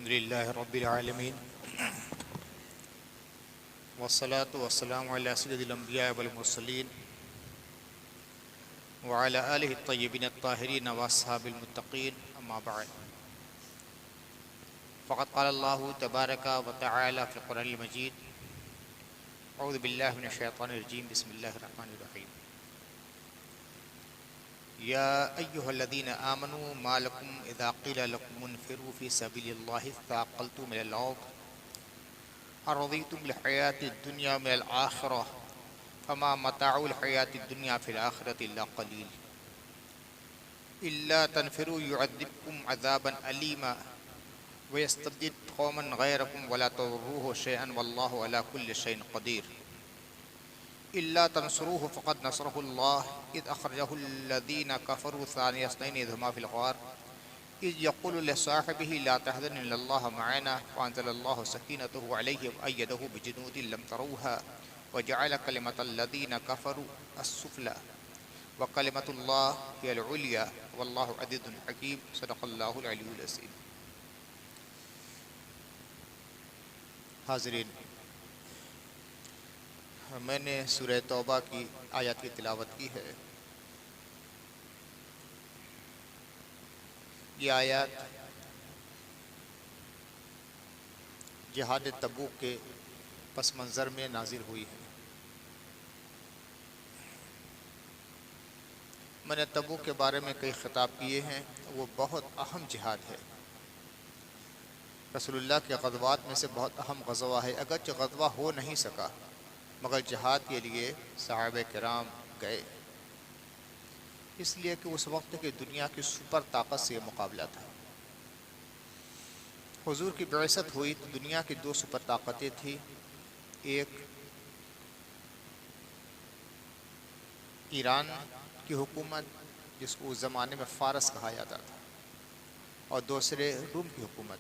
الحمد لله رب العالمين والصلاة والسلام على سيد الأنبياء والمرسلين وعلى آله الطيبين الطاهرين وأصحاب المتقين أما بعد فقد قال الله تبارك وتعالى في القرآن المجيد أعوذ بالله من الشيطان الرجيم بسم الله الرحمن الرحيم يا أيها الذين آمنوا ما لكم إذا قيل لكم انفروا في سبيل الله اثاقلتم إلى الأرض أرضيتم بالحياة الدنيا من الآخرة فما متاع الحياة الدنيا في الآخرة إلا قليل إلا تنفروا يعذبكم عذابا أليما ويستبدل قوما غيركم ولا تضروه شيئا والله على كل شيء قدير إلا تنصروه فقد نصره الله إذ أخرجه الذين كفروا ثاني اثنين إذ هما في الغار إذ يقول لصاحبه لا تحزن إن الله معنا فأنزل الله سكينته عليه وأيده بجنود لم تروها وجعل كلمة الذين كفروا السفلى وكلمة الله هي العليا والله عزيز حكيم صدق الله العلي العظيم. حاضرین، میں نے سورہ توبہ کی آیات کی تلاوت کی ہے. یہ آیات جہاد تبوک کے پس منظر میں نازل ہوئی ہے. میں نے تبوک کے بارے میں کئی خطاب کیے ہیں. وہ بہت اہم جہاد ہے. رسول اللہ کے غزوات میں سے بہت اہم غزوہ ہے. اگرچہ غزوہ ہو نہیں سکا مگر جہاد کے لیے صحابہ کرام گئے، اس لیے کہ اس وقت کی دنیا کی سپر طاقت سے یہ مقابلہ تھا. حضور کی بعثت ہوئی تو دنیا کی دو سپر طاقتیں تھیں. ایک ایران کی حکومت جس کو اس زمانے میں فارس کہا جاتا تھا، اور دوسرے روم کی حکومت.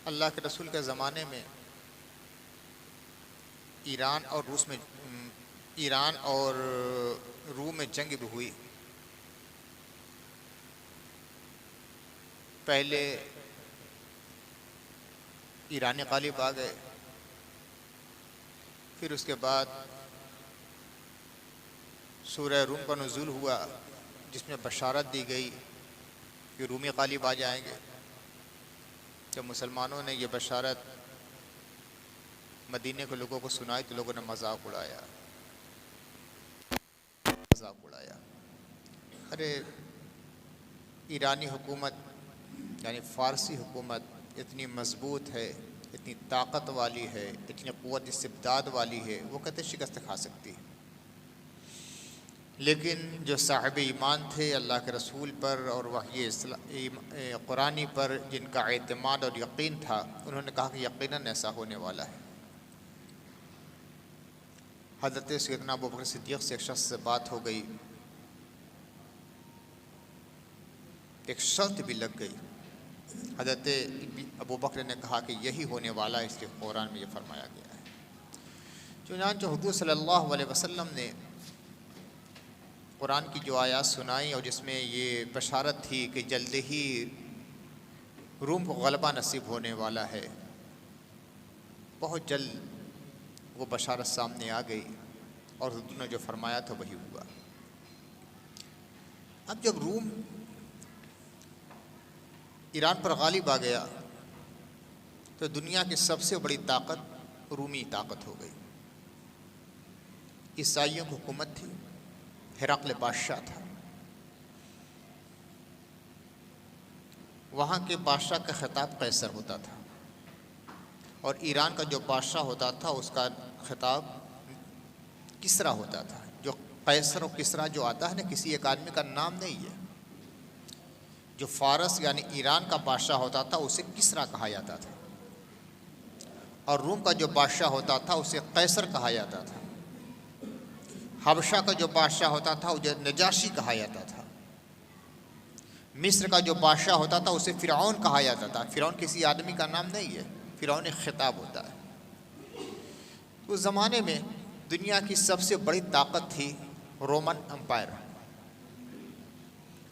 اللہ کے رسول کے زمانے میں ایران اور روم میں جنگ بھی ہوئی. پہلے ایرانی غالب آ گئے، پھر اس کے بعد سورہ روم کا نزول ہوا جس میں بشارت دی گئی کہ رومی غالب آ جائیں گے. جب مسلمانوں نے یہ بشارت مدینے کے لوگوں کو سنائی تو لوگوں نے مذاق اڑایا. ارے ایرانی حکومت یعنی فارسی حکومت اتنی مضبوط ہے، اتنی طاقت والی ہے، اتنی قوت استبداد والی ہے، وہ کہتے شکست کھا سکتی. لیکن جو صاحب ایمان تھے اللہ کے رسول پر اور وحی قرآنی پر، جن کا اعتماد اور یقین تھا، انہوں نے کہا کہ یقیناً ایسا ہونے والا ہے. حضرت سیدنا ابوبکر صدیق سے ایک شخص سے بات ہو گئی، ایک شرط بھی لگ گئی. حضرت ابوبکر نے کہا کہ یہی ہونے والا ہے، اس لیے قرآن میں یہ فرمایا گیا ہے. چنانچہ حضور صلی اللہ علیہ وسلم نے قرآن کی جو آیات سنائی اور جس میں یہ بشارت تھی کہ جلد ہی روم کو غلبہ نصیب ہونے والا ہے، بہت جلد وہ بشارت سامنے آ گئی اور حضور نے جو فرمایا تھا وہی ہوا. اب جب روم ایران پر غالب آ گیا تو دنیا کی سب سے بڑی طاقت رومی طاقت ہو گئی. عیسائیوں کی حکومت تھی، ہرقل بادشاہ تھا. وہاں کے بادشاہ کا خطاب قیصر ہوتا تھا، اور ایران کا جو بادشاہ ہوتا تھا اس کا خطاب کسرا ہوتا تھا. جو قیصر اور کسرا جو آتا ہے نا، کسی ایک آدمی کا نام نہیں ہے. جو فارس یعنی ایران کا بادشاہ ہوتا تھا اسے کسرا کہا جاتا تھا، اور روم کا جو بادشاہ ہوتا تھا اسے قیصر کہا جاتا تھا. حبشہ کا جو بادشاہ ہوتا تھا اسے نجاشی کہا جاتا تھا. مصر کا جو بادشاہ ہوتا تھا اسے فرعون کہا جاتا تھا. فرعون کسی آدمی کا نام نہیں ہے، فرعون ایک خطاب ہوتا ہے. اس زمانے میں دنیا کی سب سے بڑی طاقت تھی رومن امپائر.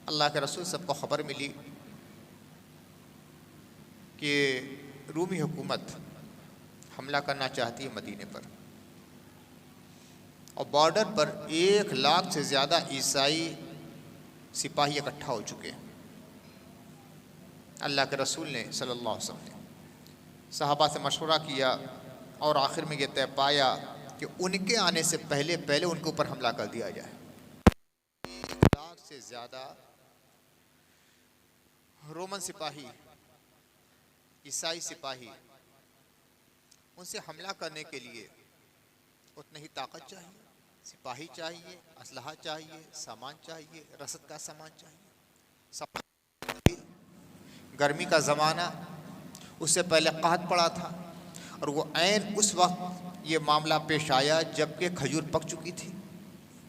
اللہ کے رسول سب کو خبر ملی کہ رومی حکومت حملہ کرنا چاہتی ہے مدینے پر، اور بارڈر پر 1,00,000 سے زیادہ عیسائی سپاہی اکٹھا ہو چکے ہیں۔ اللہ کے رسول نے صلی اللہ علیہ وسلم نے صحابہ سے مشورہ کیا اور آخر میں یہ طے پایا کہ ان کے آنے سے پہلے ان کے اوپر حملہ کر دیا جائے۔ 1,00,000 سے زیادہ رومن سپاہی، عیسائی سپاہی، ان سے حملہ کرنے کے لیے اتنی ہی طاقت چاہیے، سپاہی چاہیے، اسلحہ چاہیے، سامان چاہیے، رسد کا سامان چاہیے۔ گرمی کا زمانہ، اس سے پہلے قحط پڑا تھا، اور وہ عین اس وقت یہ معاملہ پیش آیا جبکہ کھجور پک چکی تھی،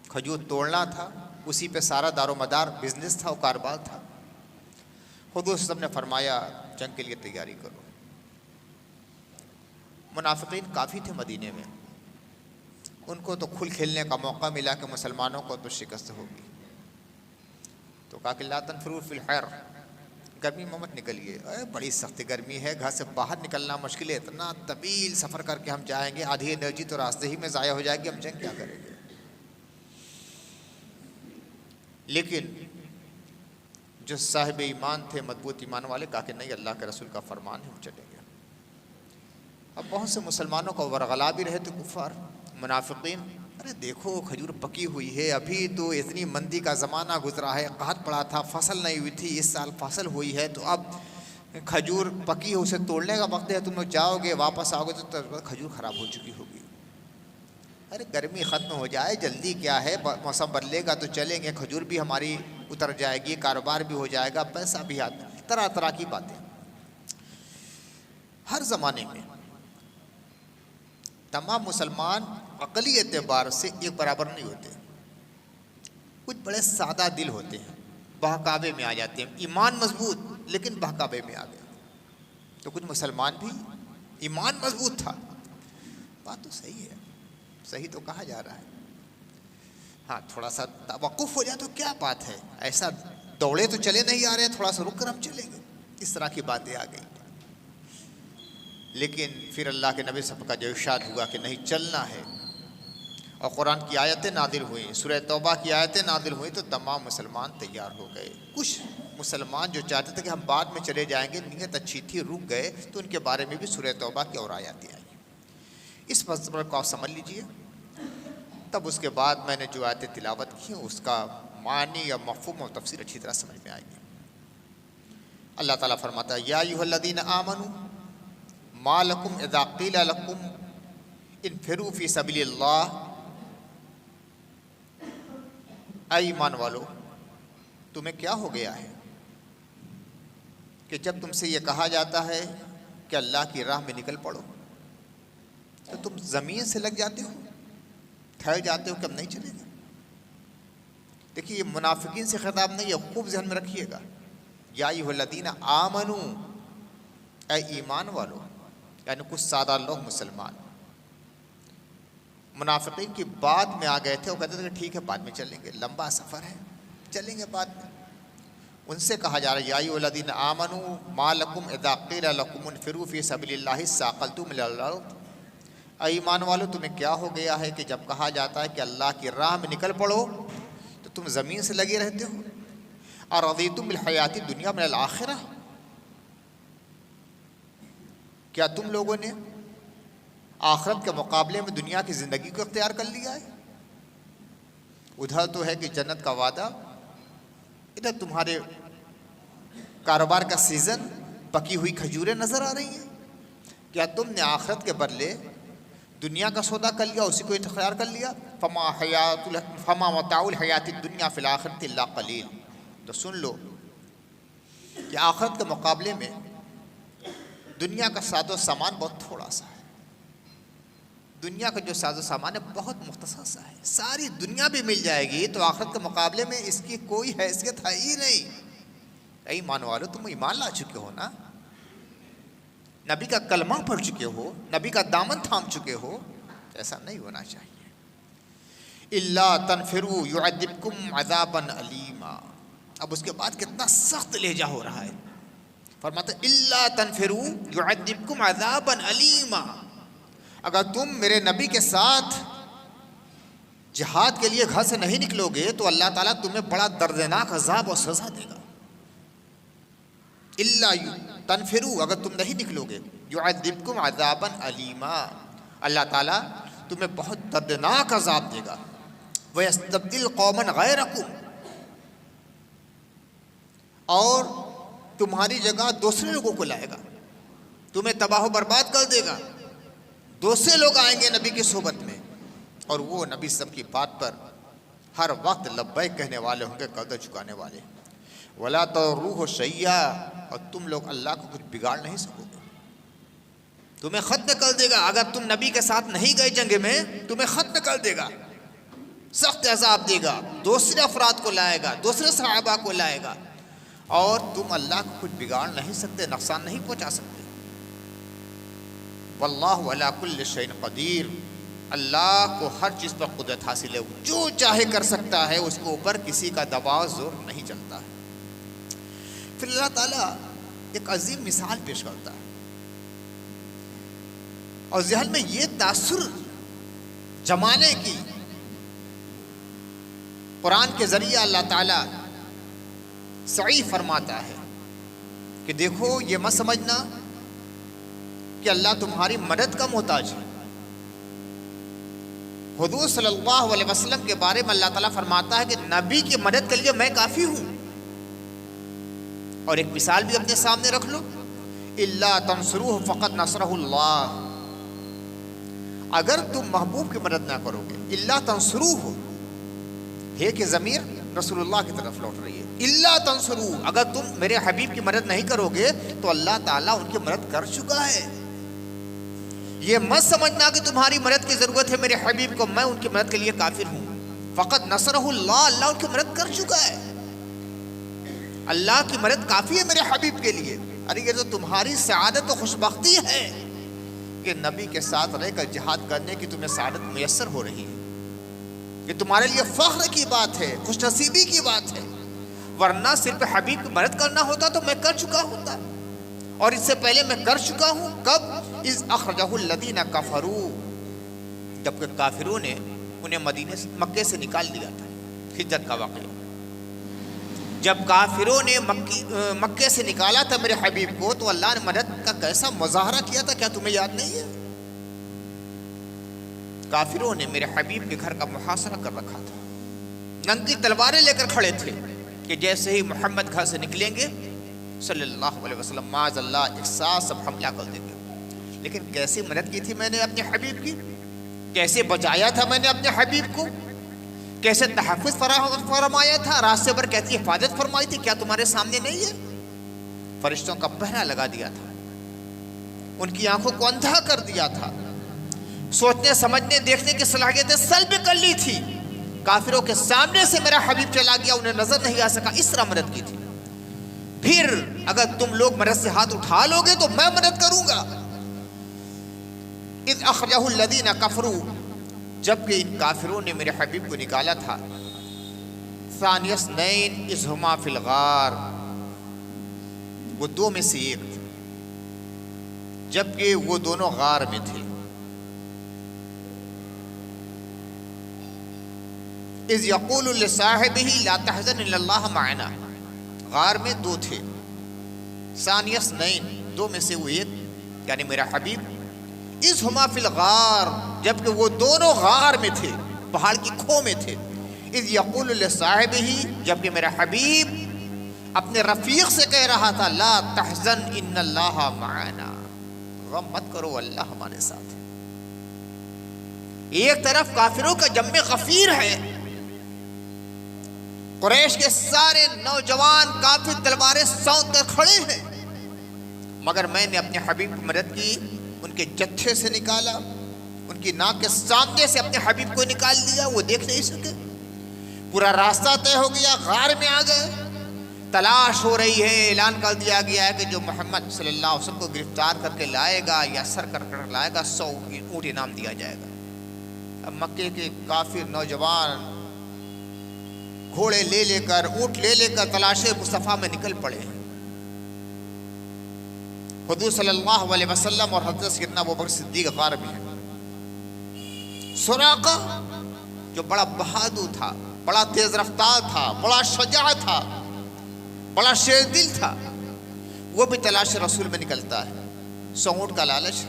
کھجور توڑنا تھا، اسی پہ سارا دار و مدار بزنس تھا و کاروبار تھا۔ حضور صلی اللہ علیہ وسلم نے فرمایا جنگ کے لیے تیاری کرو۔ منافقین کافی تھے مدینے میں، ان کو تو کھل کھیلنے کا موقع ملا کہ مسلمانوں کو تو شکست ہوگی، تو کہا کہ لا تنفروا فی الحر، گرمی میں مت نکلیے، بڑی سخت گرمی ہے، گھر سے باہر نکلنا مشکل ہے، اتنا طویل سفر کر کے ہم جائیں گے، آدھی انرجی تو راستے ہی میں ضائع ہو جائے گی، ہم جنگ کیا کریں گے۔ لیکن جو صاحب ایمان تھے، مضبوط ایمان والے، کہا کہ نہیں، اللہ کے رسول کا فرمان ہے، ہم چلیں گے۔ اب بہت سے مسلمانوں کو ورغلا بھی رہے تھے کفار منافقین، ارے دیکھو کھجور پکی ہوئی ہے، ابھی تو اتنی مندی کا زمانہ گزرا ہے، قحط پڑا تھا، فصل نہیں ہوئی تھی، اس سال فصل ہوئی ہے، تو اب کھجور پکی ہے، اسے توڑنے کا وقت ہے، تم لوگ جاؤ گے واپس آؤ گے تو کھجور خراب ہو چکی ہوگی۔ ارے گرمی ختم ہو جائے، جلدی کیا ہے، موسم بدلے گا تو چلیں گے، کھجور بھی ہماری اتر جائے گی، کاروبار بھی ہو جائے گا، پیسہ بھی آتا، طرح طرح کی باتیں۔ ہر زمانے میں تمام مسلمان عقلی اعتبار سے ایک برابر نہیں ہوتے، کچھ بڑے سادہ دل ہوتے ہیں، بہکاوے میں آ جاتے ہیں، ایمان مضبوط لیکن بہکاوے میں آ گئے۔ تو کچھ مسلمان بھی ایمان مضبوط تھا، بات تو صحیح ہے، صحیح تو کہا جا رہا ہے، ہاں تھوڑا سا توقف ہو جائے تو کیا بات ہے، ایسا دوڑے تو چلے نہیں آ رہے، تھوڑا سا رک کر ہم چلیں گے، اس طرح کی باتیں آ گئی۔ لیکن پھر اللہ کے نبی صلی اللہ علیہ وسلم کا جو ارشاد ہوا کہ نہیں چلنا ہے، اور قرآن کی آیتیں نازل ہوئیں، سورہ توبہ کی آیتیں نازل ہوئیں، تو تمام مسلمان تیار ہو گئے۔ کچھ مسلمان جو چاہتے تھے کہ ہم بعد میں چلے جائیں گے، نیت اچھی تھی، رک گئے، تو ان کے بارے میں بھی سورہ توبہ کی اور آیاتیں آئیں۔ اس مسئلے کو آپ سمجھ لیجئے، تب اس کے بعد میں نے جو آیتیں تلاوت کی اس کا معنی یا مفہوم اور تفسیر اچھی طرح سمجھ میں آئے گی۔ اللہ تعالیٰ فرماتا ہے یا ایھا الذین آمنوا ما لکم اذا قیل لکم انفروا فی سبیل اللہ، اے ایمان والو تمہیں کیا ہو گیا ہے کہ جب تم سے یہ کہا جاتا ہے کہ اللہ کی راہ میں نکل پڑو تو تم زمین سے لگ جاتے ہو، ٹھہر جاتے ہو کہ ہم نہیں چلیں گے۔ دیکھیے یہ منافقین سے خطاب نہیں ہے، خوب ذہن میں رکھیے گا، یا ایھا الذین آمنو، اے ایمان والو، یعنی کچھ سادہ لوگ مسلمان منافقین کی بات میں آ گئے تھے، وہ کہتے تھے کہ ٹھیک ہے بعد میں چلیں گے، لمبا سفر ہے، چلیں گے بعد میں۔ ان سے کہا جا رہا ہے یا ایھا الذین آمنوا ما لکم اذا قیل لکم انفروا فی سبیل اللہ ثاقلتم الی الارض، اے ایمان والو تمہیں کیا ہو گیا ہے کہ جب کہا جاتا ہے کہ اللہ کی راہ میں نکل پڑو تو تم زمین سے لگے رہتے ہو۔ ارضیتم بالحیات الدنیا من الآخرہ، کیا تم لوگوں نے آخرت کے مقابلے میں دنیا کی زندگی کو اختیار کر لیا ہے؟ ادھر تو ہے کہ جنت کا وعدہ، ادھر تمہارے کاروبار کا سیزن، پکی ہوئی کھجوریں نظر آ رہی ہیں۔ کیا تم نے آخرت کے بدلے دنیا کا سودا کر لیا، اسی کو اختیار کر لیا؟ فما متاع الحیات الدنیا فی الآخرۃ الا قلیل۔ تو سن لو کہ آخرت کے مقابلے میں دنیا کا ساز و سامان بہت تھوڑا سا ہے، دنیا کا جو ساز و سامان ہے بہت مختصر سا ہے، ساری دنیا بھی مل جائے گی تو آخرت کے مقابلے میں اس کی کوئی حیثیت ہے ہی نہیں۔ اے ایمان والو تم ایمان لا چکے ہو نا، نبی کا کلمہ پڑھ چکے ہو، نبی کا دامن تھام چکے ہو، ایسا نہیں ہونا چاہیے۔ الا تنفروا يعذبكم عذابا علیما، اب اس کے بعد کتنا سخت لہجہ ہو رہا ہے، فرماتا الا تنفروا يعذبكم عذابا علیما، اگر تم میرے نبی کے ساتھ جہاد کے لیے گھر سے نہیں نکلو گے تو اللہ تعالیٰ تمہیں بڑا دردناک عذاب اور سزا دے گا. الا تنفروا، اگر تم نہیں نکلو گے، يعذبكم عذابا علیما، اللہ تعالیٰ تمہیں بہت دردناک عذاب دے گا. وَيَسْتَبْدِلْ قَوْمًا غَيْرَكُمْ، اور تمہاری جگہ دوسرے لوگوں کو لائے گا، تمہیں تباہ و برباد کر دے گا. دوسرے لوگ آئیں گے نبی کی صحبت میں، اور وہ نبی سب کی بات پر ہر وقت لبیک کہنے والے ہوں گے، قدر چکانے والے. وَلَا تَضُرُّوهُ شَيْئًا، اور تم لوگ اللہ کو کچھ بگاڑ نہیں سکو گے، تمہیں ختم کر دے گا. اگر تم نبی کے ساتھ نہیں گئے جنگ میں، تمہیں ختم کر دے گا، سخت عذاب دے گا، دوسرے افراد کو لائے گا، دوسرے صحابہ کو لائے گا، اور تم اللہ کو کچھ بگاڑ نہیں سکتے، نقصان نہیں پہنچا سکتے. واللہ علی کل شیء قدیر، اللہ کو ہر چیز پر قدرت حاصل ہے، جو چاہے کر سکتا ہے، اس کے اوپر کسی کا دباؤ زور نہیں چلتا ہے. پھر اللہ تعالیٰ ایک عظیم مثال پیش کرتا ہے، اور ذہن میں یہ تاثر جمانے کی قرآن کے ذریعہ اللہ تعالیٰ صحیح فرماتا ہے کہ دیکھو، یہ مت سمجھنا کہ اللہ تمہاری مدد کا محتاج ہے. حضور صلی اللہ علیہ وسلم کے بارے میں اللہ تعالیٰ فرماتا ہے کہ نبی کی مدد کے لیے میں کافی ہوں. اور ایک مثال بھی اپنے سامنے رکھ لو، الا تنصروہ فقد نصرہ اللہ، اگر تم محبوب کی مدد نہ کرو گے، الا تنصروہ ہے کہ ضمیر رسول اللہ کی طرف لوٹ رہی ہے. الا تنصروہ، اگر تم میرے حبیب کی مدد نہیں کرو گے تو اللہ تعالیٰ ان کی مدد کر چکا ہے. یہ مت سمجھنا کہ تمہاری مدد کی ضرورت ہے میرے حبیب کو، میں ان کی مدد کے لیے کافر ہوں. فقط نصرہ اللہ، اللہ ان کی مدد کر چکا ہے، اللہ کی مدد کافی ہے میرے حبیب کے لیے. ارے یہ تو تمہاری سعادت و خوشبختی ہے کہ نبی کے ساتھ رہ کر جہاد کرنے کی تمہیں سعادت میسر ہو رہی ہے. یہ تمہارے لیے فخر کی بات ہے، خوش نصیبی کی بات ہے، ورنہ صرف حبیب کی مدد کرنا ہوتا تو میں کر چکا ہوتا، اور اس سے پہلے میں کر چکا ہوں. کب؟ اذ اخرجہ الذین کفروا، جبکہ کافروں نے انہیں مدینے سے، مکے سے نکال دیا تھا. ہجرت کا واقعہ، جب کافروں نے مکے سے نکالا تھا میرے حبیب کو، تو اللہ نے مدد کا کیسا مظاہرہ کیا تھا، کیا تمہیں یاد نہیں ہے؟ کافروں نے میرے حبیب کے گھر کا محاصرہ کر رکھا تھا، ننگی تلواریں لے کر کھڑے تھے کہ جیسے ہی محمد گھر سے نکلیں گے صلی اللہ علیہ وسلم، معاذ اللہ، ایک ساتھ سب حملہ کر دیں گے. لیکن کیسے مدد کی تھی میں نے اپنے حبیب کی، کیسے بچایا تھا میں نے اپنے حبیب کو، کیسے تحفظ فرمایا تھا، راستے پر کیسی حفاظت فرمائی تھی، کیا تمہارے سامنے نہیں ہے؟ فرشتوں کا پہرا لگا دیا تھا، ان کی آنکھوں کو اندھا کر دیا تھا، سوچنے سمجھنے دیکھنے کی صلاحیتیں سلب کر لی تھی. کافروں کے سامنے سے میرا حبیب چلا گیا، انہیں نظر نہیں آ سکا، اس طرح مدد کی تھی. پھر اگر تم لوگ مدد سے ہاتھ اٹھا لو گے تو میں مدد کروں گا. اذ اخرجہ الذین کفروا، جبکہ ان کافروں نے میرے حبیب کو نکالا تھا. ثانی اثنین اذ ہما فی الغار، وہ دو میں سے ایک تھے جبکہ وہ دونوں غار میں تھے. اذ یقول لصاحبہ لا تحزن ان اللہ معنا، غار میں دو تھے. ثانی اثنین، دو میں سے وہ ایک یعنی میرا حبیب. اذ ہما فی الغار، جبکہ وہ دونوں غار میں تھے، پہاڑ کی کھو میں تھے. اذ یقول لصاحبہ، جبکہ میرا حبیب اپنے رفیق سے کہہ رہا تھا لا تحزن ان اللہ معنا، غم مت کرو اللہ ہمارے ساتھ. ایک طرف کافروں کا جم غفیر ہے، قریش کے سارے نوجوان کافر تلواریں سونت کر کھڑے ہیں، مگر میں نے اپنے حبیب کی مدد کی، ان کے جتھے سے نکالا، ان کی ناک کے سامنے سے اپنے حبیب کو نکال دیا، وہ دیکھ نہیں سکے. پورا راستہ طے ہو گیا، غار میں آ گئے، تلاش ہو رہی ہے. اعلان کر دیا گیا ہے کہ جو محمد صلی اللہ علیہ وسلم کو گرفتار کر کے لائے گا یا سر کر لائے گا 100 اونٹ انعام دیا جائے گا. اب مکے کے کافر نوجوان گھوڑے لے لے کر، اونٹ لے لے کر تلاش مصطفیٰ میں نکل پڑے ہیں. حضور صلی اللہ علیہ وسلم اور حضرت سیدنا ابوبکر صدیق غار میں ہیں۔ سراقہ جو بڑا بہادر تھا، بڑا تیز رفتار تھا، بڑا شجاع تھا، بڑا شیر دل تھا، وہ بھی تلاش رسول میں نکلتا ہے۔ 100 اونٹ کا لالچ،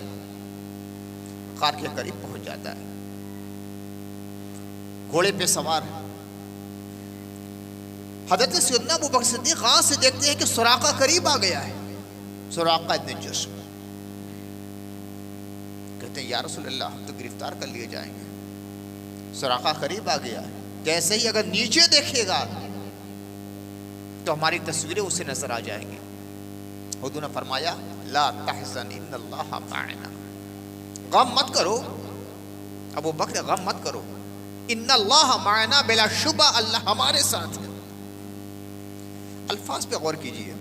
غار کے قریب پہنچ جاتا ہے، گھوڑے پہ سوار ہے۔ حضرت سیدنا ابوبکر صدیق غار سے دیکھتے ہیں کہ سراقہ قریب آ گیا ہے۔ سراقہ ابن جشم کہتے ہیں یا رسول اللہ ہم تو گرفتار کر لیے جائیں گے، سراقہ قریب آ گیا ہے، جیسے ہی اگر نیچے دیکھے گا تو ہماری تصویریں اسے نظر آ جائیں گی۔ حضور نے فرمایا لا تحزن ان اللہ معنا، غم مت کرو ابو بکر، غم مت کرو، ان اللہ معنا، بلا شبہ اللہ ہمارے ساتھ ہے۔ الفاظ پہ غور کیجئے،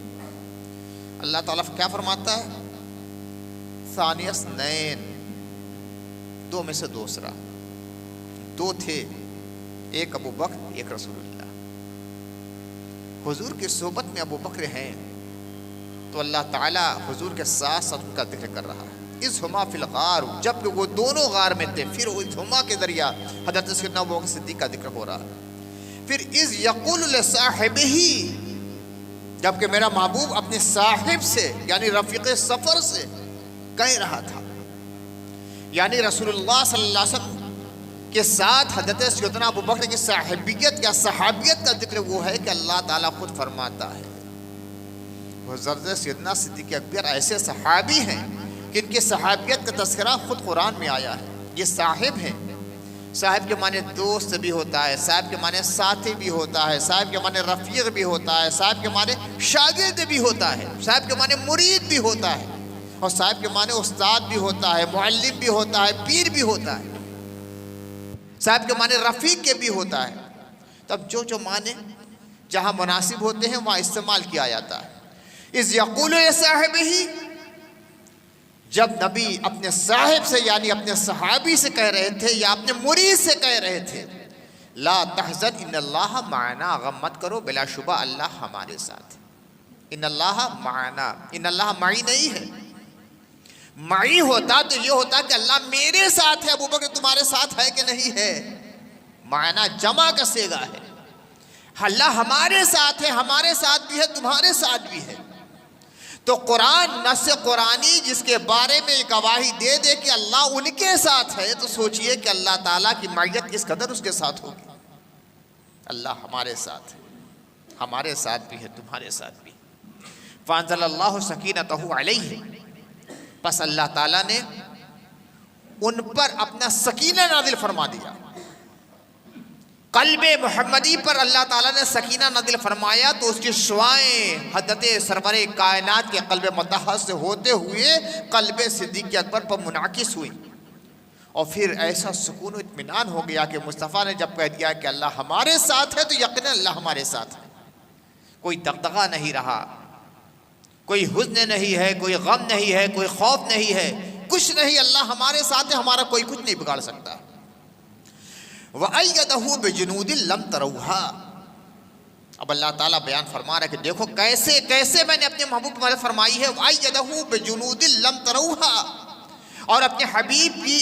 اللہ تعالیٰ کیا فرماتا ہے؟ ثانی اثنین، دو میں سے دوسرا، دو تھے، ایک ابو بکر ایک رسول اللہ۔ حضور کی صحبت میں ابو بکر ہیں تو اللہ تعالیٰ حضور کے ساتھ ساتھ ان کا ذکر کر رہا ہے۔ اذ ہما فی الغار، جب کہ وہ دونوں غار میں تھے، پھر اذ ہما کے ذریعہ حضرت سیدنا ابو بکر صدیق کا ذکر ہو رہا ہے۔ پھر اذ یقول لصاحبہ، جبکہ میرا محبوب اپنے صاحب سے یعنی رفیق سفر سے کہہ رہا تھا، یعنی رسول اللہ صلی اللہ علیہ وسلم کے ساتھ حضرت سیدنا ابو بکر کی صاحبیت یا صحابیت کا ذکر وہ ہے کہ اللہ تعالیٰ خود فرماتا ہے۔ حضرت سیدنا صدیق اکبر ایسے صحابی ہیں کہ ان کی صحابیت کا تذکرہ خود قرآن میں آیا ہے۔ یہ صاحب ہیں، صاحب کے معنی دوست بھی ہوتا ہے، صاحب کے معنی ساتھی بھی ہوتا ہے، صاحب کے معنی رفیق بھی ہوتا ہے، صاحب کے معنی شاگرد بھی ہوتا ہے، صاحب کے معنی مرید بھی ہوتا ہے، اور صاحب کے معنی استاد بھی ہوتا ہے، معلم بھی ہوتا ہے، پیر بھی ہوتا ہے، صاحب کے معنی رفیق کے بھی ہوتا ہے۔ تب جو معنی جہاں مناسب ہوتے ہیں وہاں استعمال کیا جاتا ہے۔ اذ یقول لصاحبہ، جب نبی اپنے صاحب سے یعنی اپنے صحابی سے کہہ رہے تھے یا اپنے مرید سے کہہ رہے تھے لا تحزن ان اللہ معنا، غم مت کرو، بلا شبہ اللہ ہمارے ساتھ ہے۔ ان اللہ معنا، ان اللہ معی نہیں ہے، معی ہوتا تو یہ ہوتا کہ اللہ میرے ساتھ ہے، ابو بکر تمہارے ساتھ ہے کہ نہیں ہے، معنا جمع کا صیغہ ہے۔ اللہ ہمارے ساتھ ہے، ہمارے ساتھ بھی ہے، تمہارے ساتھ بھی ہے۔ تو قرآن نص قرآنی جس کے بارے میں گواہی دے دے کہ اللہ ان کے ساتھ ہے، تو سوچئے کہ اللہ تعالیٰ کی معیت کس قدر اس کے ساتھ ہوگی۔ اللہ ہمارے ساتھ ہے، ہمارے ساتھ بھی ہے، تمہارے ساتھ بھی۔ فانزل اللہ سکینتہ علیہ، پس اللہ تعالیٰ نے ان پر اپنا سکینہ نازل فرما دیا۔ قلب محمدی پر اللہ تعالیٰ نے سکینہ نازل فرمایا تو اس کی شعائیں حضرت سرور کائنات کے قلب مطہر سے ہوتے ہوئے قلب صدیق اکبر پر منعکس ہوئی، اور پھر ایسا سکون و اطمینان ہو گیا کہ مصطفیٰ نے جب کہہ دیا کہ اللہ ہمارے ساتھ ہے تو یقیناً اللہ ہمارے ساتھ ہے۔ کوئی دغدغہ نہیں رہا، کوئی حزن نہیں ہے، کوئی غم نہیں ہے، کوئی خوف نہیں ہے، کچھ نہیں، اللہ ہمارے ساتھ ہے، ہمارا کوئی کچھ نہیں بگاڑ سکتا۔ وَأَيَّدَهُ بِجُنُودٍ لَمْ تَرَوْهَا، اب اللہ تعالیٰ بیان فرما رہا ہے کہ دیکھو کیسے میں نے اپنے محبوب کی مدد فرمائی ہے۔ وَأَيَّدَهُ بِجُنُودٍ لَمْ تَرَوْهَا، اور اپنے حبیب کی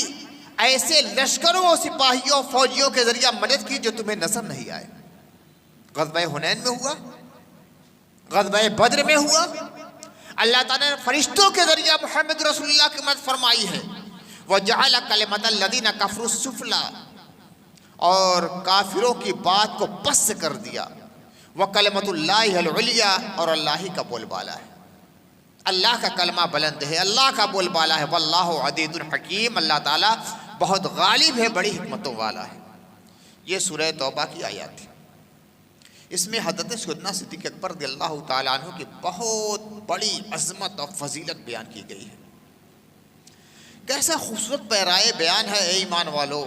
ایسے لشکروں اور سپاہیوں فوجیوں کے ذریعہ مدد کی جو تمہیں نظر نہیں آئے۔ غزوہ حنین میں ہوا، غزوہ بدر میں ہوا، اللہ تعالیٰ نے فرشتوں کے ذریعہ محمد رسول اللہ کی مدد فرمائی ہے۔ وَجَعَلَ كَلِمَةَ الَّذِينَ كَفَرُوا السُّفْلَىٰ، اور کافروں کی بات کو پست کر دیا۔ وَكَلِمَةُ اللَّهِ الْعُلْيَا، اور اللہ ہی کا بول بالا ہے، اللہ کا کلمہ بلند ہے، اللہ کا بول بالا ہے۔ وَاللَّهُ عَزِيزٌ حَكِيمٌ، اللہ تعالیٰ بہت غالب ہے، بڑی حکمتوں والا ہے۔ یہ سورہ توبہ کی آیات ہے۔ اس میں حضرت سیدنا صدیق اکبر رضی اللہ تعالیٰ عنہ کی بہت بڑی عظمت اور فضیلت بیان کی گئی ہے۔ کیسا خوبصورت پیرائے بیان ہے، اے ایمان والو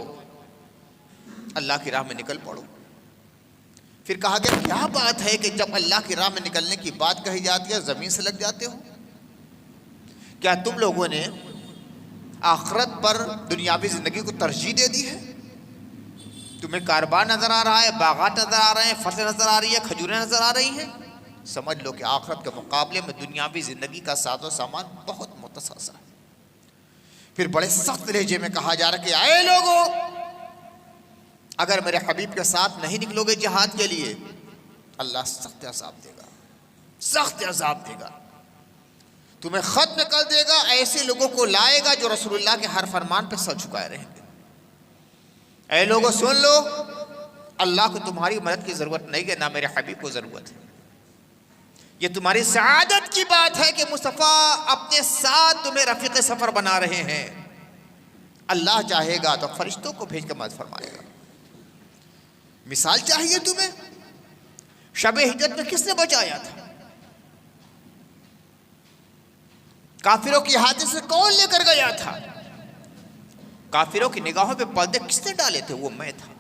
اللہ کی راہ میں نکل پڑو۔ پھر کہا گیا کیا بات ہے کہ جب اللہ کی راہ میں نکلنے کی بات کہی جاتی ہے زمین سے لگ جاتے ہو؟ کیا تم لوگوں نے آخرت پر دنیاوی زندگی کو ترجیح دے دی ہے؟ تمہیں کاروبار نظر آ رہا ہے، باغات نظر آ رہے ہیں، فصلیں نظر آ رہی ہے، کھجوریں نظر آ رہی ہیں، سمجھ لو کہ آخرت کے مقابلے میں دنیاوی زندگی کا ساز و سامان بہت متساوی ہے۔ پھر بڑے سخت لہجے میں کہا جا رہا کہ اے لوگو، اگر میرے حبیب کے ساتھ نہیں نکلو گے جہاد کے لیے، اللہ سخت عذاب دے گا، سخت عذاب دے گا، تمہیں ختم کر دے گا، ایسے لوگوں کو لائے گا جو رسول اللہ کے ہر فرمان پہ سر جھکائے رہیں گے۔ اے لوگوں سن لو، اللہ کو تمہاری مدد کی ضرورت نہیں ہے، نہ میرے حبیب کو ضرورت ہے۔ یہ تمہاری سعادت کی بات ہے کہ مصطفیٰ اپنے ساتھ تمہیں رفیق سفر بنا رہے ہیں۔ اللہ چاہے گا تو فرشتوں کو بھیج کر مدد فرمائے گا۔ مثال چاہیے تمہیں؟ شب ہجرت میں کس نے بچایا تھا؟ کافروں کی ہاتھ سے کون لے کر گیا تھا؟ کافروں کی نگاہوں پہ پردے کس نے ڈالے تھے؟ وہ میں تھا۔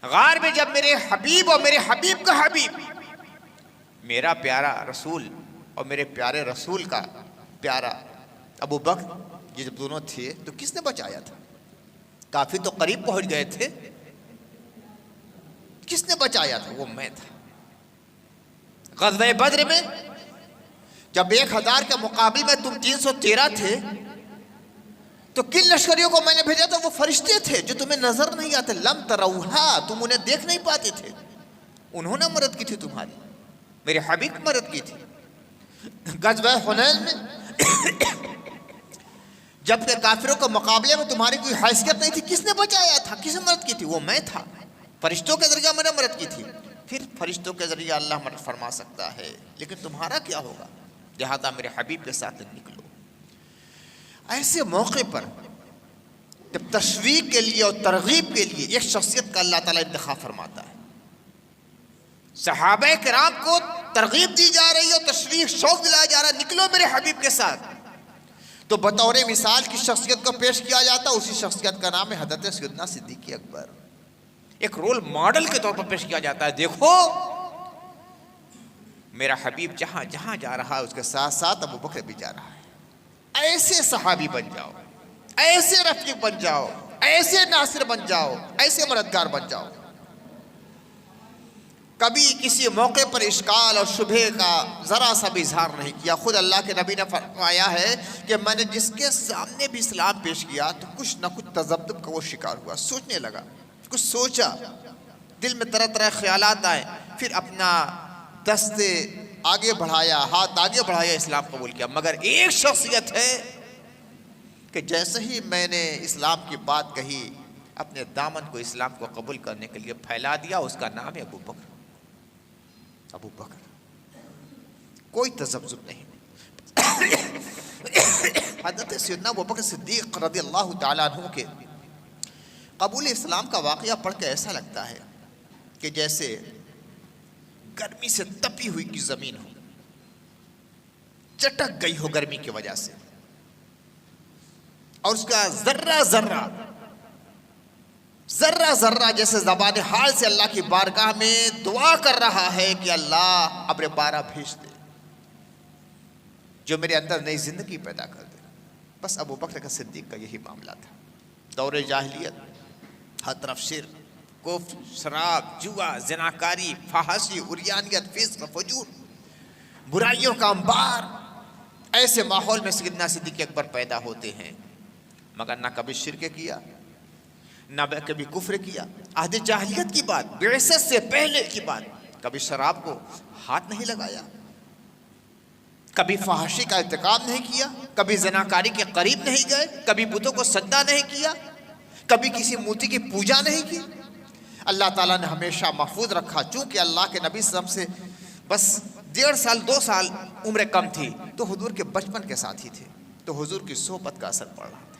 غار میں جب میرے حبیب اور میرے حبیب کا حبیب، میرا پیارا رسول اور میرے پیارے رسول کا پیارا ابو بکر، یہ جب دونوں تھے تو کس نے بچایا تھا؟ کافی تو قریب پہنچ گئے تھے، کس نے بچایا تھا؟ وہ میں تھا۔ غزوہ بدر میں جب 1000 کے مقابل میں تم 313 تھے تو کن لشکریوں کو میں نے بھیجا تھا؟ وہ فرشتے تھے جو تمہیں نظر نہیں آتے، لم تروہا، تم انہیں دیکھ نہیں پاتے تھے، انہوں نے مدد کی تھی تمہاری، میرے حبیب کی مدد کی تھی۔ غزوہ حنین میں جبکہ کافروں کے مقابلے میں تمہاری کوئی حیثیت نہیں تھی، کس نے بچایا تھا؟ کس نے مدد کی تھی؟ وہ میں تھا۔ فرشتوں کے ذریعہ میں نے مدد کی تھی۔ پھر فرشتوں کے ذریعہ اللہ مدد فرما سکتا ہے، لیکن تمہارا کیا ہوگا؟ لہذا میرے حبیب کے ساتھ نکلو۔ ایسے موقع پر جب تشویق کے لیے اور ترغیب کے لیے ایک شخصیت کا اللہ تعالیٰ انتخاب فرماتا ہے، صحابہ کرام کو ترغیب دی جا رہی ہے، تشویق، شوق دلایا جا رہا ہے، نکلو میرے حبیب کے ساتھ، تو بطور مثال کی شخصیت کو پیش کیا جاتا ہے۔ اسی شخصیت کا نام ہے حضرت سیدنا صدیق اکبر۔ ایک رول ماڈل کے طور پر پیش کیا جاتا ہے، دیکھو میرا حبیب جہاں جہاں جا رہا ہے اس کے ساتھ ساتھ ابو بکر بھی جا رہا ہے۔ ایسے صحابی بن جاؤ، ایسے رفیق بن جاؤ، ایسے ناصر بن جاؤ، ایسے مددگار بن جاؤ۔ کبھی کسی موقع پر اشکال اور شبہ کا ذرا سا بھی اظہار نہیں کیا۔ خود اللہ کے نبی نے فرمایا ہے کہ میں نے جس کے سامنے بھی اسلام پیش کیا تو کچھ نہ کچھ تذبذب کا وہ شکار ہوا، سوچنے لگا، کچھ سوچا، دل میں طرح طرح خیالات آئے، پھر اپنا دست آگے بڑھایا، ہاتھ آگے بڑھایا، اسلام قبول کیا۔ مگر ایک شخصیت ہے کہ جیسے ہی میں نے اسلام کی بات کہی، اپنے دامن کو اسلام کو قبول کرنے کے لیے پھیلا دیا، اس کا نام ہے ابو بکر۔ ابو بکر، کوئی تذبذب نہیں۔ حضرت سیدنا ابو بکر صدیق رضی اللہ تعالیٰ عنہ کے قبول اسلام کا واقعہ پڑھ کے ایسا لگتا ہے کہ جیسے گرمی سے تپی ہوئی کی زمین ہو، چٹک گئی ہو گرمی کی وجہ سے، اور اس کا ذرہ ذرہ ذرہ ذرہ جیسے زبان حال سے اللہ کی بارگاہ میں دعا کر رہا ہے کہ اللہ ابر بارہ بھیج دے جو میرے اندر نئی زندگی پیدا کر دے۔ بس ابو بکر کا صدیق کا یہی معاملہ تھا۔ دور جاہلیت، ہر طرف شرک، کفر، شراب، جوا، زناکاری، فحاشی، عریانیت، فسق، فجور، برائیوں کا انبار، ایسے ماحول میں سیدنا صدیق اکبر پیدا ہوتے ہیں، مگر نہ کبھی شرک کیا، نہ کبھی کفر کیا۔ عہد جاہلیت کی بات، بعثت سے پہلے کی بات، کبھی شراب کو ہاتھ نہیں لگایا، کبھی فحاشی کا ارتکاب نہیں کیا، کبھی زناکاری کے قریب نہیں گئے، کبھی بتوں کو سجدہ نہیں کیا، کبھی کسی مورتی کی پوجا نہیں کی۔ اللہ تعالیٰ نے ہمیشہ محفوظ رکھا۔ چونکہ اللہ کے نبی صلی اللہ علیہ وسلم سے بس 1.5 سال 2 سال عمر کم تھی، تو حضور کے بچپن کے ساتھ ہی تھے، تو حضور کی صحبت کا اثر پڑ رہا تھا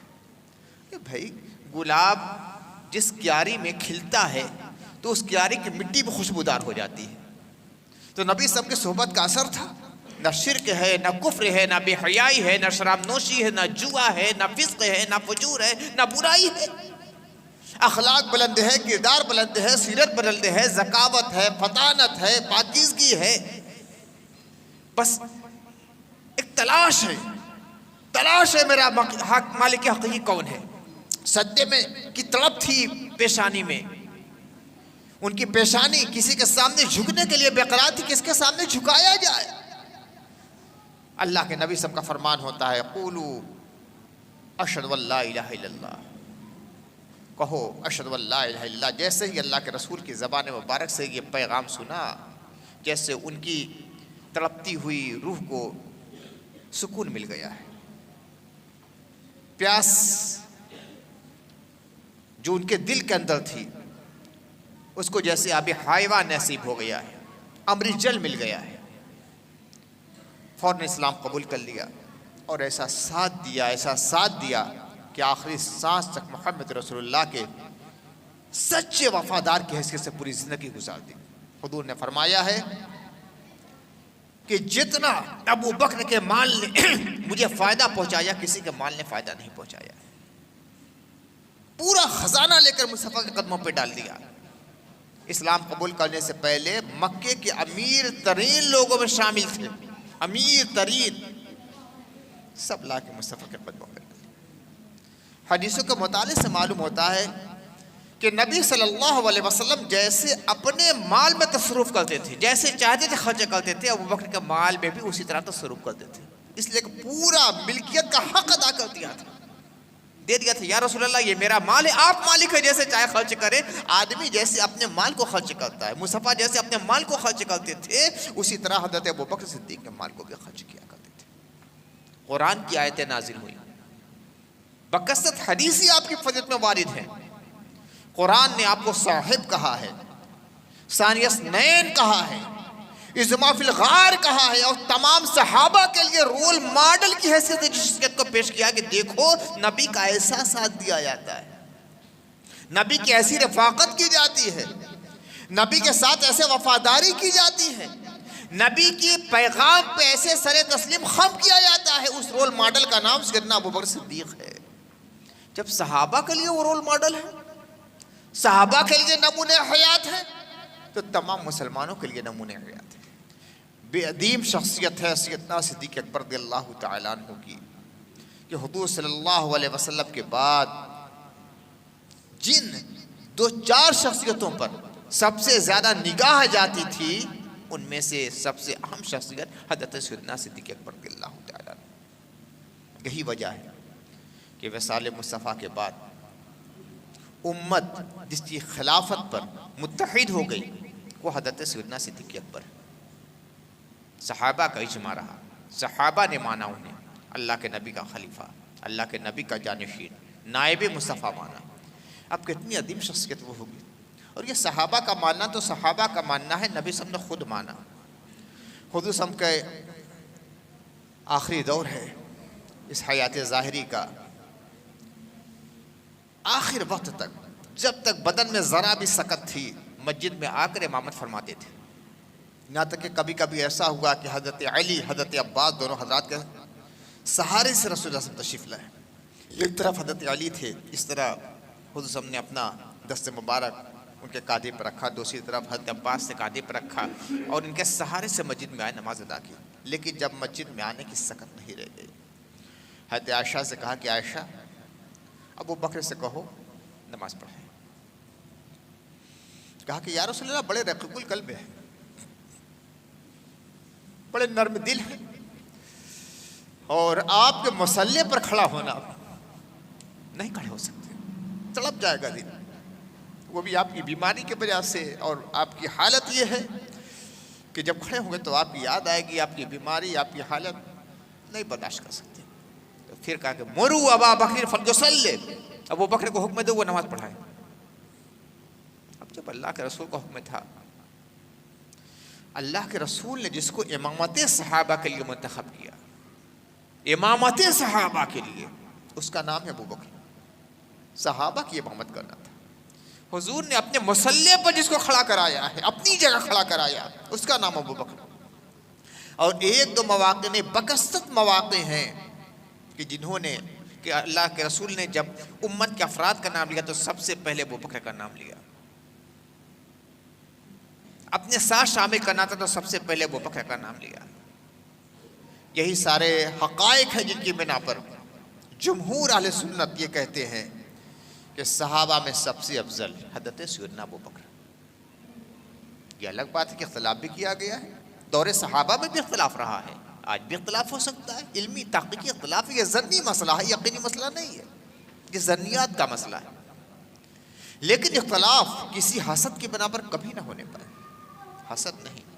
کہ بھائی گلاب جس کیاری میں کھلتا ہے تو اس کیاری کی مٹی بھی خوشبودار ہو جاتی ہے، تو نبی صلی اللہ علیہ وسلم کی صحبت کا اثر تھا۔ نہ شرک ہے، نہ کفر ہے، نہ بے حیائی ہے، نہ شراب نوشی ہے، نہ جوا ہے، نہ فسق ہے، نہ فجور ہے، نہ برائی ہے۔ اخلاق بلند ہے، کردار بلند ہے، سیرت بلند ہے، ذکاوت ہے، فطانت ہے، پاکیزگی ہے۔ بس ایک تلاش ہے میرا مالک حقیقی کون ہے۔ سجدے میں کی طلب تھی پیشانی میں، ان کی پیشانی کسی کے سامنے جھکنے کے لیے بےقرار تھی، کس کے سامنے جھکایا جائے۔ اللہ کے نبی صلی اللہ علیہ وسلم کا فرمان ہوتا ہے قولوا اشہد ان لا الہ الا اللہ، کہو اشہد ان لا الہ الا اللہ۔ جیسے ہی اللہ کے رسول کی زبان مبارک سے یہ پیغام سنا، جیسے ان کی تڑپتی ہوئی روح کو سکون مل گیا ہے، پیاس جو ان کے دل کے اندر تھی اس کو جیسے آب حیوان نصیب ہو گیا ہے، امر جل مل گیا ہے، فوراً اسلام قبول کر لیا اور ایسا ساتھ دیا کہ آخری سانس تک محمد رسول اللہ کے سچے وفادار کی حیثیت سے پوری زندگی گزار دی۔ حضور نے فرمایا ہے کہ جتنا ابو بکر کے مال نے مجھے فائدہ پہنچایا، کسی کے مال نے فائدہ نہیں پہنچایا۔ پورا خزانہ لے کر مصطفیٰ کے قدموں پہ ڈال دیا۔ اسلام قبول کرنے سے پہلے مکے کے امیر ترین لوگوں میں شامل تھے، امیر ترین، سب لا کے مصطفیٰ کے قدموں پہ ڈال دیا۔ حدیثوں کے مطالعے سے معلوم ہوتا ہے کہ نبی صلی اللہ علیہ وسلم جیسے اپنے مال میں تصرف کرتے تھے، جیسے چاہتے تھے خرچ کرتے تھے، ابو بکر کے مال میں بھی اسی طرح تصرف کرتے تھے، اس لیے کہ پورا ملکیت کا حق ادا کر دیا تھا، دے دیا تھا۔ یا رسول اللہ یہ میرا مال ہے، آپ مالک ہے، جیسے چاہے خرچ کریں۔ آدمی جیسے اپنے مال کو خرچ کرتا ہے، مصطفیٰ جیسے اپنے مال کو خرچ کرتے تھے، اسی طرح حضرت ابو بکر صدیق کے مال کو بھی خرچ کیا کرتے تھے۔ قرآن کی آیتیں نازل ہوئی، بکثرت حدیثی آپ کی فضیلت میں وارد ہیں۔ قرآن نے آپ کو صاحب کہا ہے، ثانی اثنین کہا ہے، اذما فی الغار کہا ہے، اور تمام صحابہ کے لیے رول ماڈل کی حیثیت سے شخصیت کو پیش کیا کہ دیکھو نبی کا ایسا ساتھ دیا جاتا ہے، نبی کی ایسی رفاقت کی جاتی ہے، نبی کے ساتھ ایسے وفاداری کی جاتی ہے، نبی کی پیغام پہ ایسے سر تسلیم خم کیا جاتا ہے۔ اس رول ماڈل کا نام سیدنا ابوبکر صدیق ہے۔ جب صحابہ کے لیے وہ رول ماڈل ہے، صحابہ کے لیے نمونہ حیات ہے، تو تمام مسلمانوں کے لیے نمونہ حیات ہے۔ بے عدیم شخصیت ہے سیدنا صدیق اکبر رضی اللہ تعالیٰ عنہ کی، کہ حضور صلی اللہ علیہ وسلم کے بعد جن دو چار شخصیتوں پر سب سے زیادہ نگاہ جاتی تھی، ان میں سے سب سے اہم شخصیت حضرت سیدنا صدیق اکبر رضی اللہ تعالیٰ عنہ۔ یہی وجہ ہے کہ وصال مصطفیٰ کے بعد امت جس کی خلافت پر متحد ہو گئی وہ حضرت سیدنا صدیق اکبر۔ صحابہ کا اجماع رہا، صحابہ نے مانا انہیں اللہ کے نبی کا خلیفہ، اللہ کے نبی کا جانشین، نائب مصطفیٰ مانا۔ اب کتنی عظیم شخصیت وہ ہوگی، اور یہ صحابہ کا ماننا تو صحابہ کا ماننا ہے، نبی صلی اللہ علیہ وسلم نے خود مانا۔ حضور صلی اللہ علیہ وسلم کا آخری دور ہے اس حیات ظاہری کا، آخر وقت تک جب تک بدن میں ذرا بھی سکت تھی مسجد میں آ کر امامت فرماتے تھے، یہاں تک کہ کبھی کبھی ایسا ہوا کہ حضرت علی، حضرت عباس دونوں حضرات کے سہارے سے رسول اللہ صلی اللہ علیہ وسلم تشریف لائے۔ ایک طرف حضرت علی تھے، اس طرح حضور صلی اللہ علیہ وسلم نے اپنا دست مبارک ان کے کاندھے پر رکھا، دوسری طرف حضرت عباس نے کاندھے پر رکھا اور ان کے سہارے سے مسجد میں آئے، نماز ادا کی۔ لیکن جب مسجد میں آنے کی سکت نہیں رہ گئی، حضرت عائشہ سے کہا کہ عائشہ ابو بکر سے کہو نماز پڑھیں۔ کہا کہ یا رسول اللہ بڑے رقیق القلب ہیں، بڑے نرم دل ہیں، اور آپ کے مصلی پر کھڑا ہونا نہیں کھڑے ہو سکتے، تڑپ جائے گا دل، وہ بھی آپ کی بیماری کی وجہ سے، اور آپ کی حالت یہ ہے کہ جب کھڑے ہوں گے تو آپ کی یاد آئے گی، آپ کی بیماری، آپ کی حالت نہیں برداشت کر سکتے۔ تو پھر کہا کہ مرو ابا بکر فلیصلی، ابو بکر کو حکم دو وہ نماز پڑھائے۔ اب جب اللہ کے رسول کا حکم تھا، اللہ کے رسول نے جس کو امامت صحابہ کے لیے منتخب کیا، امامت صحابہ کے لیے، اس کا نام ہے ابو بکر۔ صحابہ کی امامت کرنا تھا، حضور نے اپنے مصلی پر جس کو کھڑا کرایا ہے، اپنی جگہ کھڑا کرایا، اس کا نام ابو بکر۔ اور ایک دو مواقع نہیں، بکثرت مواقع ہیں کہ جنہوں نے، کہ اللہ کے رسول نے جب امت کے افراد کا نام لیا تو سب سے پہلے ابو بکر کا نام لیا، اپنے ساتھ شامل کرنا تھا تو سب سے پہلے ابو بکر کا نام لیا۔ یہی سارے حقائق ہیں جن کی بنا پر جمہور اہل سنت یہ کہتے ہیں کہ صحابہ میں سب سے افضل حضرت سیدنا ابو بکر۔ یہ الگ بات ہے کہ اختلاف بھی کیا گیا ہے، دور صحابہ میں بھی اختلاف رہا ہے، آج بھی اختلاف ہو سکتا ہے، علمی تحقیقی اختلاف ہے، یہ ظنی مسئلہ ہے، یقینی مسئلہ نہیں ہے، یہ ظنیات کا مسئلہ ہے، لیکن اختلاف کسی حسد کی بنا پر کبھی نہ ہونے پائے، حسد نہیں،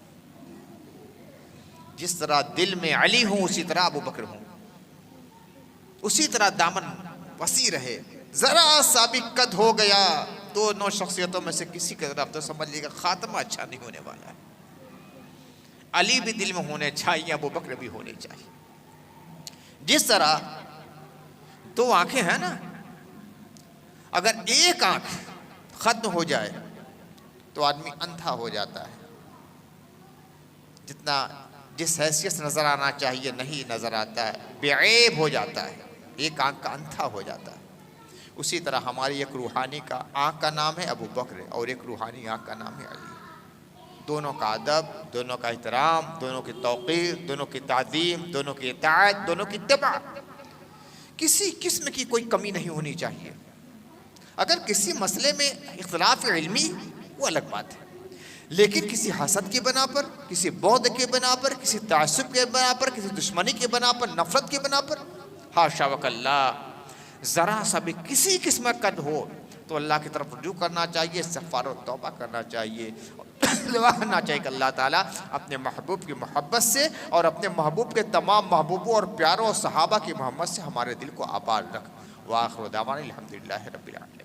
جس طرح دل میں علی ہوں اسی طرح ابو بکر ہوں، اسی طرح دامن وسیع رہے، ذرا سا بھی قد ہو گیا دونوں شخصیتوں میں سے کسی کی طرف تو سمجھ لیے گا خاتمہ اچھا نہیں ہونے والا ہے۔ علی بھی دل میں ہونے چاہیے، ابو بکر بھی ہونے چاہیے۔ جس طرح دو آنکھیں ہیں نا، اگر ایک آنکھ ختم ہو جائے تو آدمی اندھا ہو جاتا ہے، جتنا جس حیثیت سے نظر آنا چاہیے نہیں نظر آتا ہے، بے عیب ہو جاتا ہے، ایک آنکھ کا اندھا ہو جاتا ہے۔ اسی طرح ہماری ایک روحانی کا آنکھ کا نام ہے ابو بکر اور ایک روحانی آنکھ کا نام ہے علی۔ دونوں کا ادب، دونوں کا احترام، دونوں کی توقیر، دونوں کی تعظیم، دونوں کی اطاعت، دونوں کی اتباع، کسی قسم کی کوئی کمی نہیں ہونی چاہیے۔ اگر کسی مسئلے میں اختلاف علمی وہ الگ بات ہے، لیکن کسی حسد کی بنا پر، کسی بغض کے بنا پر، کسی تعصب کے بنا پر، کسی دشمنی کے بنا پر، نفرت کے بنا پر، حاشا وکلا، ذرا سا بھی کسی قسم کا قد ہو تو اللہ کی طرف رجوع کرنا چاہیے، استغفار و توبہ کرنا چاہیے، دعانا چاہیے کہ اللہ تعالیٰ اپنے محبوب کی محبت سے اور اپنے محبوب کے تمام محبوبوں اور پیاروں اور صحابہ کی محبت سے ہمارے دل کو آباد رکھ۔ وآخر دعوانا الحمدللہ رب العالمین۔